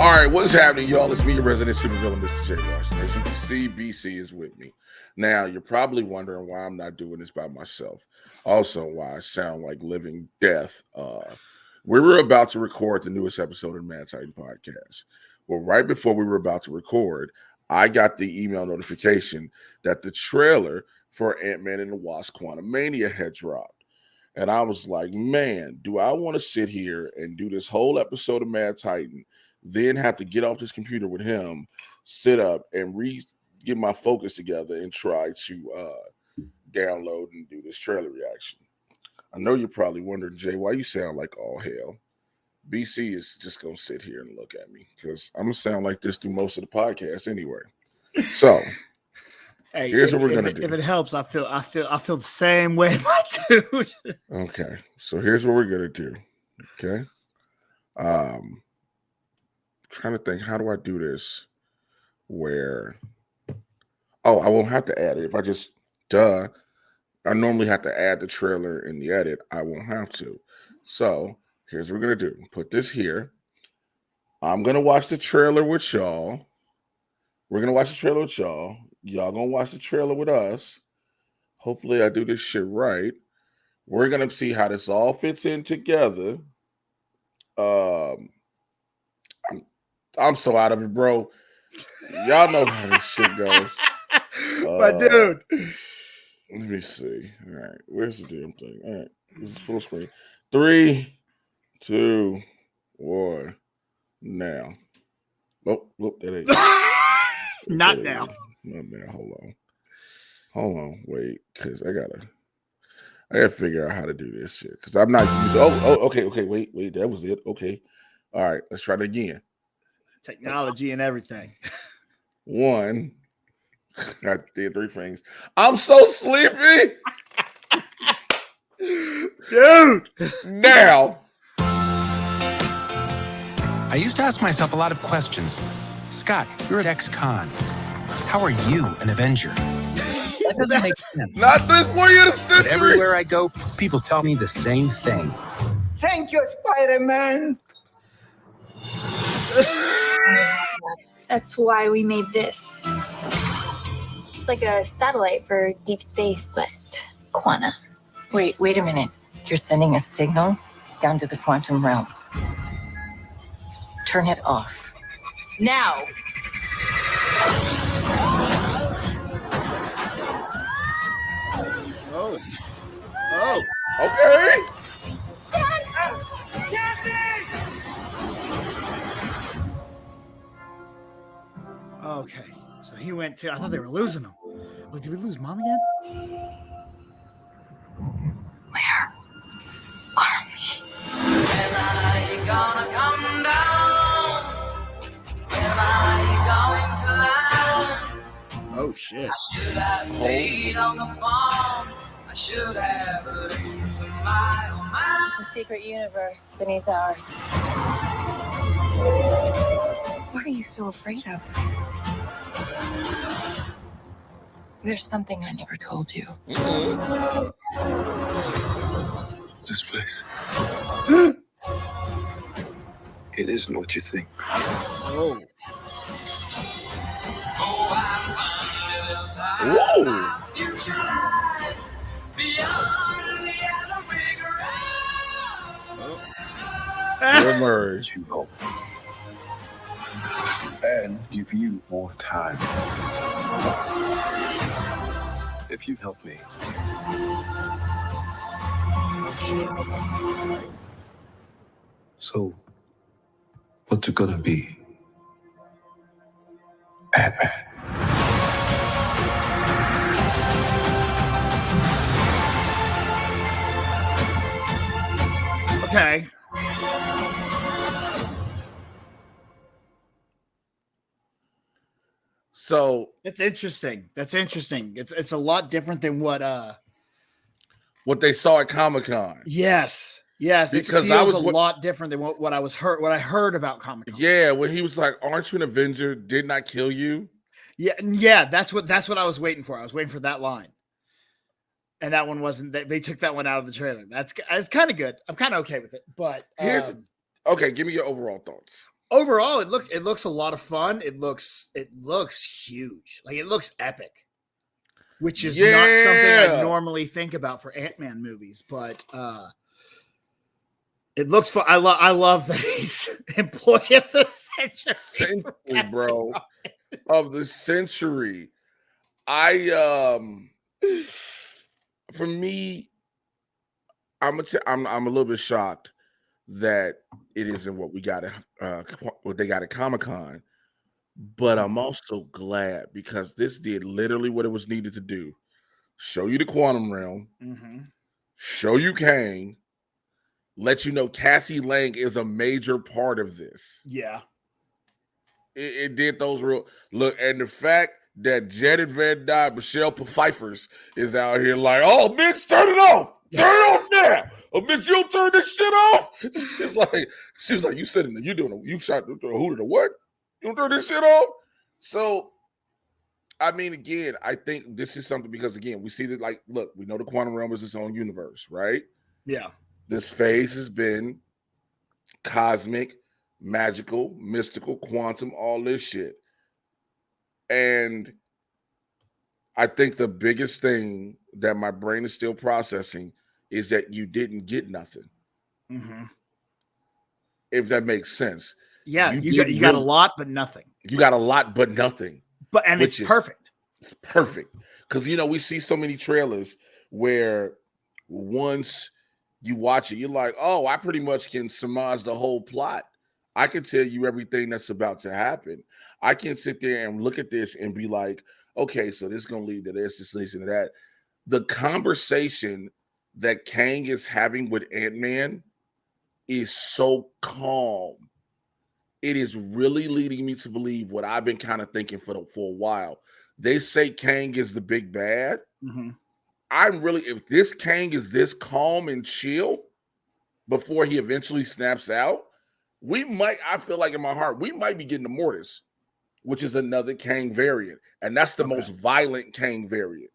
All right, what's happening, y'all? It's me, your resident supervillain, Mr. J. Washington. As you can see, BC is with me. Now, you're probably wondering why I'm not doing this by myself. Also, why I sound like living death. We were about to record the newest episode of the Man Titan podcast. Well, right before we were about to record, I got the email notification that the trailer for Ant-Man and the Wasp Quantumania had dropped. And I was like, man, do I want to sit here and do this whole episode of Mad Titan, then have to get off this computer with him, sit up and get my focus together and try to download and do this trailer reaction? I know you're probably wondering, Jay, why you sound like all hell. BC is just going to sit here and look at me because I'm going to sound like this through most of the podcast anyway. So hey, here's what we're going to do. If it helps, I feel the same way, my dude. Okay. So here's what we're going to do. Okay. Trying to think, how do I do this where I won't have to add it. If I just I normally have to add the trailer in the edit. I won't have to. So here's what we're gonna do. Put this here. I'm gonna watch the trailer with y'all. We're gonna watch the trailer with y'all. Y'all gonna watch the trailer with us. Hopefully I do this shit right. We're gonna see how this all fits in together. I'm so out of it, bro. Y'all know how this shit goes. My dude. Let me see. All right. Where's the damn thing? All right. This is full screen. 3, 2, 1. Now. Oh, that ain't. Not now. Not now. Hold on. Wait. Because I gotta figure out how to do this shit. Because I'm not using. Okay. Wait. That was it. Okay. All right. Let's try it again. Technology and everything. 1. I did 3 things. I'm so sleepy. Dude. Now. I used to ask myself a lot of questions. Scott, you're at ex-con. How are you an Avenger? That doesn't make sense. Not this way of the century. But everywhere I go, people tell me the same thing. Thank you, Spider-Man. That's why we made this. Like a satellite for deep space, but quanta. Wait a minute. You're sending a signal down to the quantum realm. Turn it off. Now! Oh. Okay. Okay. So he went to. I thought they were losing him. Wait, did we lose Mom again? Where are we? When are you gonna come down? When are you going to land? Oh shit. I should have stayed on the phone. I should have listened to my own mind. It's a secret universe beneath ours. What are you so afraid of? There's something I never told you. This place. It isn't what you think. Oh. Oh, I found it inside Whoa. my future lies beyond the other big round. Murray. You hope. And give you more time. If you help me. So, what's it gonna be? Ant-Man. Okay. So That's interesting. It's a lot different than what they saw at Comic-Con. Yes. Because It I feels was a lot different than what I heard about Comic-Con. Yeah, when he was like, "Aren't you an Avenger? Didn't I kill you?" Yeah, that's what I was waiting for. I was waiting for that line. And that one wasn't. They took that one out of the trailer. It's kind of good. I'm kind of okay with it. But Okay, give me your overall thoughts. overall, it looks a lot of fun. It looks huge. Like it looks epic, which is not something I normally think about for Ant-Man movies, but it looks fun. I love that he's employee of the century, bro, of the century. For me, I'm a little bit shocked that it isn't what we got at what they got at Comic-Con, but I'm also glad because this did literally what it was needed to do: show you the quantum realm, show you Kang, let you know Cassie Lang is a major part of this. Yeah, it did those real look, and the fact that Janet Van Dyne, Michelle Pfeiffer's is out here like, oh, bitch, turn it off. Turn it off now. Oh, bitch, you don't turn this shit off. She was like, you sitting there, you shot the who to the what? You don't turn this shit off? So, I mean, again, I think this is something because, again, we see that, like, look, we know the quantum realm is its own universe, right? Yeah. This phase has been cosmic, magical, mystical, quantum, all this shit. And I think the biggest thing that my brain is still processing is that you didn't get nothing. If that makes sense. Yeah, you got a lot, but nothing. You got a lot, but nothing. And it's perfect. It's perfect. Because, we see so many trailers where once you watch it, you're like, oh, I pretty much can surmise the whole plot. I can tell you everything that's about to happen. I can sit there and look at this and be like, okay, so this is going to lead to this leads to that. The conversation that Kang is having with Ant-Man is so calm. It is really leading me to believe what I've been kind of thinking for a while. They say Kang is the big bad. If this Kang is this calm and chill before he eventually snaps out, I feel like in my heart, we might be getting the Mortis, which is another Kang variant. And that's the most violent Kang variant.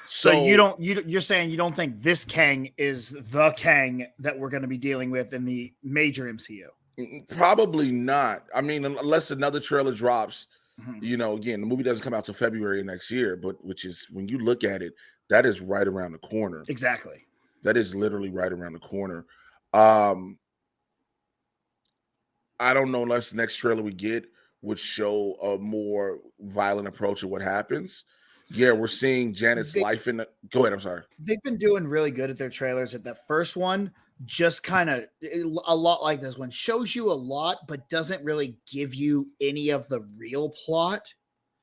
So you're saying you don't think this Kang is the Kang that we're going to be dealing with in the major MCU? Probably not. I mean, unless another trailer drops, again, the movie doesn't come out till February next year, but which is, when you look at it, that is right around the corner. Exactly. That is literally right around the corner. I don't know unless the next trailer we get would show a more violent approach of what happens. Yeah, we're seeing Janet's life in the... Go ahead, I'm sorry. They've been doing really good at their trailers. At that first one, just kind of a lot like this one, shows you a lot, but doesn't really give you any of the real plot.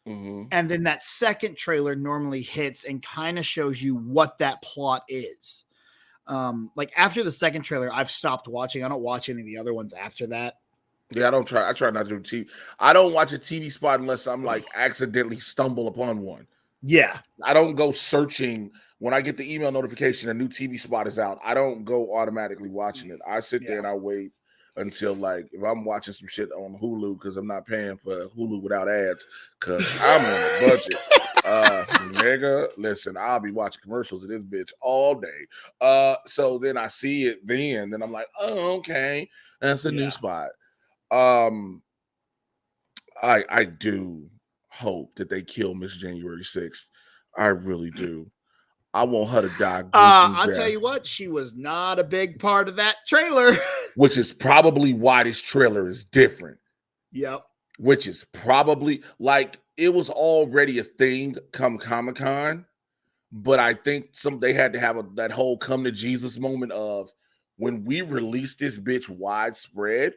And then that second trailer normally hits and kind of shows you what that plot is. Like after the second trailer, I've stopped watching. I don't watch any of the other ones after that. Yeah, I try not to do TV. I don't watch a TV spot unless I'm like accidentally stumble upon one. Yeah. I don't go searching when I get the email notification a new TV spot is out. I don't go automatically watching it. I sit there and I wait until, like, if I'm watching some shit on Hulu, because I'm not paying for Hulu without ads, because I'm on a budget. Nigga, listen, I'll be watching commercials of this bitch all day. So then I see it then I'm like, oh, okay. That's a new spot. I do hope that they kill Miss January 6th. I really do. I want her to die. I'll tell you what, she was not a big part of that trailer. Which is probably why this trailer is different. Yep. Which is probably, like, it was already a thing come Comic-Con, but I think they had to have that whole come to Jesus moment of, when we release this bitch widespread,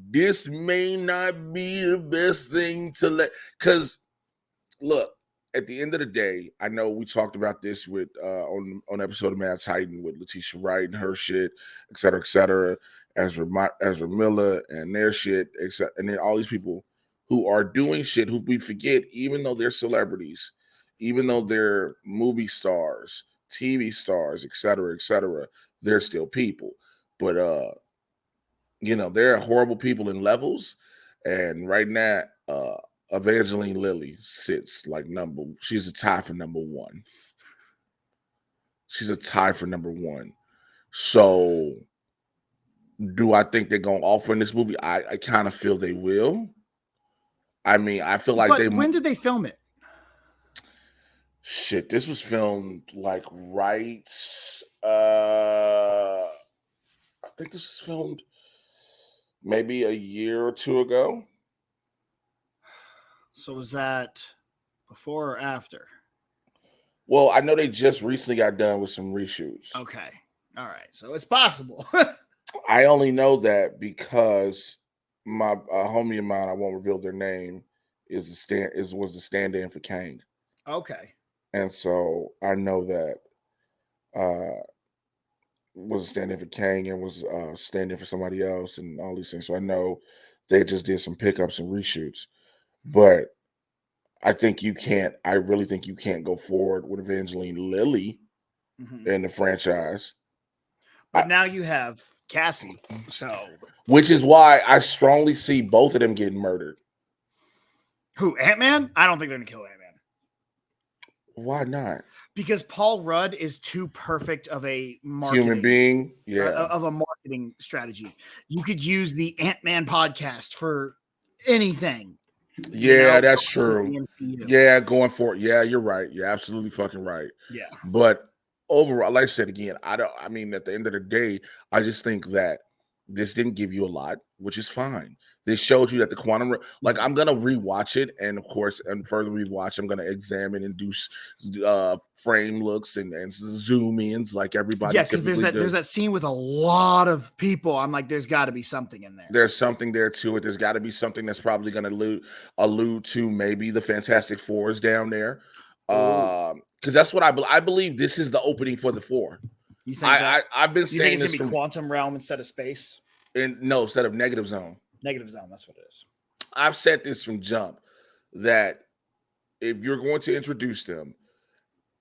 this may not be the best thing to let, because look, at the end of the day, I know we talked about this with on episode of Mad Titan with Letitia Wright and her shit, et cetera, Ezra Miller and their shit, and then all these people who are doing shit who we forget, even though they're celebrities, even though they're movie stars, TV stars, et cetera, they're still people. But they're horrible people in levels, and right now, Evangeline Lilly sits like she's a tie for number one. She's a tie for number one. So Do I think they're going to offer in this movie? I kind of feel they will. I mean, I feel like when did they film it? Shit, this was filmed like right. I think this was filmed maybe a year or two ago. So was that before or after? Well, I know they just recently got done with some reshoots. Okay. All right. So it's possible. I only know that because my homie of mine, I won't reveal their name, was the stand-in for Kang. Okay. And so I know that was a stand-in for Kang and was stand-in for somebody else and all these things. So I know they just did some pickups and reshoots. But I really think you can't go forward with Evangeline Lilly in the franchise. But now you have Cassie, so which is why I strongly see both of them getting murdered. Who, Ant-Man? I don't think they're gonna kill Ant-Man. Why not? Because Paul Rudd is too perfect of a human being, of a marketing strategy. You could use the Ant-Man podcast for anything. Yeah, that's true. Yeah, going for it. Yeah, you're right. You're absolutely fucking right. Yeah. But overall, like I said again, at the end of the day, I just think that this didn't give you a lot, which is fine. This showed you that the quantum, like I'm gonna rewatch it, and of course, and further rewatch, I'm gonna examine and do frame looks and zoom ins like everybody. Yeah, because there's that scene with a lot of people. I'm like, there's got to be something in there. There's something there to it. There's got to be something that's probably gonna allude to maybe the Fantastic Four is down there, because that's what I believe. This is the opening for the Four. You think I've been saying it's gonna be quantum realm instead of space? Instead of negative zone. Negative zone, that's what it is. I've said this from jump that if you're going to introduce them,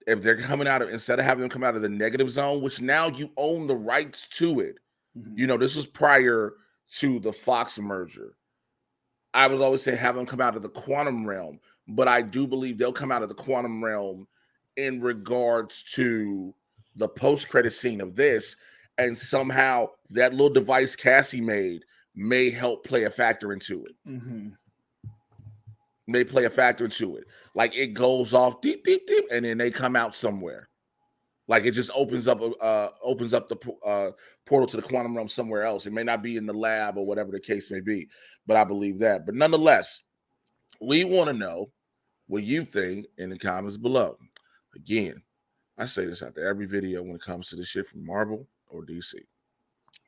if they're coming out of, instead of having them come out of the negative zone, which now you own the rights to it, this was prior to the Fox merger. I was always saying have them come out of the quantum realm, but I do believe they'll come out of the quantum realm in regards to the post-credit scene of this, and somehow that little device Cassie made may help play a factor into it. May play a factor into it. Like it goes off deep, deep, deep, and then they come out somewhere. Like it just opens up the portal to the quantum realm somewhere else. It may not be in the lab or whatever the case may be, but I believe that. But nonetheless, we want to know what you think in the comments below. Again, I say this after every video when it comes to this shit from Marvel or DC.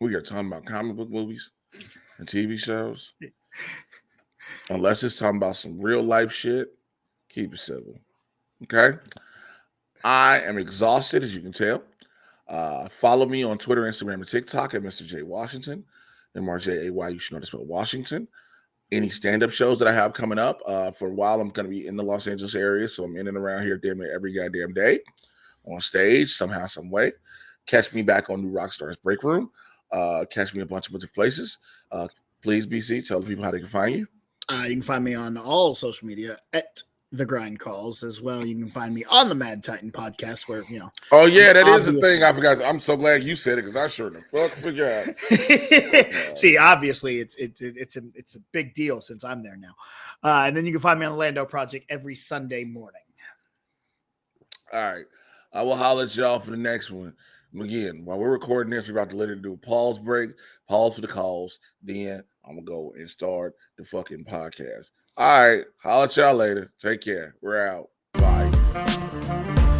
We are talking about comic book movies and TV shows. Unless it's talking about some real life shit, keep it civil. Okay? I am exhausted, as you can tell. Follow me on Twitter, Instagram, and TikTok at Mr. J Washington. MRJAY, you should know to spell Washington. Any stand-up shows that I have coming up. For a while, I'm going to be in the Los Angeles area, so I'm in and around here damn near every goddamn day on stage, somehow, some way. Catch me back on New Rockstar's Break Room. Catch me a bunch of other places. Please, BC, tell the people how they can find you. You can find me on all social media at The Grind Calls as well. You can find me on the Mad Titan podcast where, Oh, yeah, that is a thing I forgot. I'm so glad you said it because I sure the fuck forgot. See, obviously, it's a big deal since I'm there now. And then you can find me on the Lando Project every Sunday morning. All right. I will holler at y'all for the next one. Again, while we're recording this, we're about to literally do a pause break, pause for the calls. Then I'm going to go and start the fucking podcast. All right. Holler at y'all later. Take care. We're out. Bye.